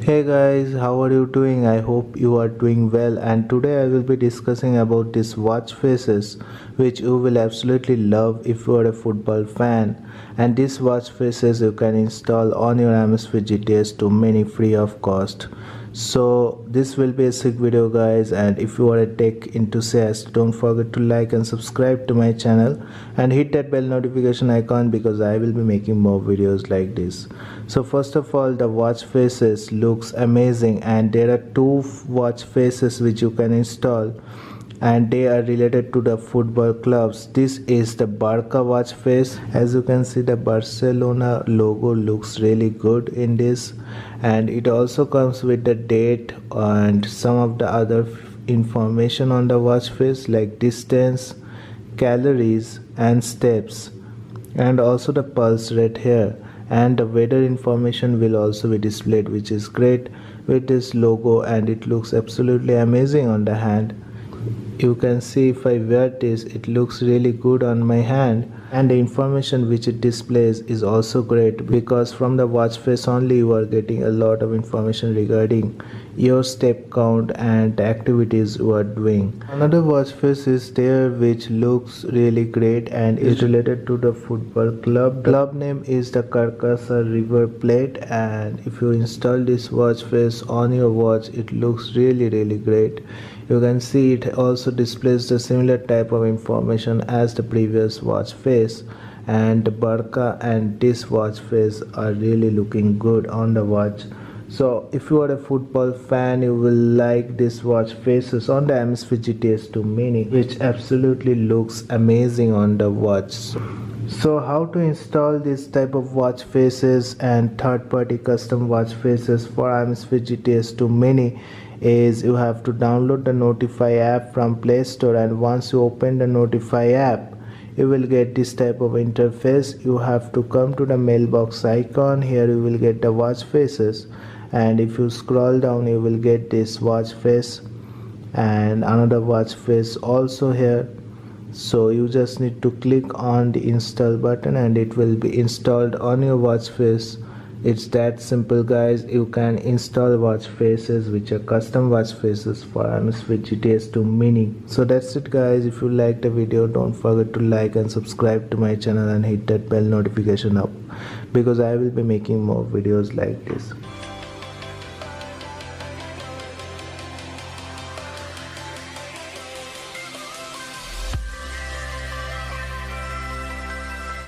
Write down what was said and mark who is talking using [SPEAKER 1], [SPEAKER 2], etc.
[SPEAKER 1] Hey guys, how are you doing? I hope you are doing well, and today I will be discussing about these watch faces which you will absolutely love if you are a football fan. And these watch faces you can install on your Amazfit Gts to many free of cost. So this will be a sick video guys, and if you are a tech enthusiast, don't forget to like and subscribe to my channel and hit that bell notification icon because I will be making more videos like this. So first of all, the watch faces looks amazing, and there are two watch faces which you can install, and they are related to the football clubs. This is the Barca watch face. As you can see, the Barcelona logo looks really good in this, and it also comes with the date and some of the other information on the watch face like distance, calories and steps, and also the pulse rate here, and the weather information will also be displayed, which is great with this logo, and it looks absolutely amazing on the hand. You can see if I wear this, it looks really good on my hand, and the information which it displays is also great because from the watch face only you are getting a lot of information regarding your step count and the activities you are doing. Another watch face is there which looks really great and is related to the football club. The club name is the Carcassonne River Plate, and if you install this watch face on your watch, it looks really great. You can see it also displays the similar type of information as the previous watch face, and the Barca and this watch face are really looking good on the watch. So if you are a football fan, you will like this watch faces on the Amazfit GTS 2 Mini, which absolutely looks amazing on the watch. So how to install this type of watch faces and third-party custom watch faces for Amazfit GTS 2 Mini is you have to download the Notify app from Play Store, and once you open the Notify app, you will get this type of interface. You have to come to the mailbox icon. Here you will get the watch faces, and if you scroll down you will get this watch face and another watch face also here. So you just need to click on the install button and it will be installed on your watch face. It's that simple guys. You can install watch faces which are custom watch faces for Amazfit GTS 2 Mini. So that's it guys. If you liked the video, don't forget to like and subscribe to my channel and hit that bell notification up because I will be making more videos like this.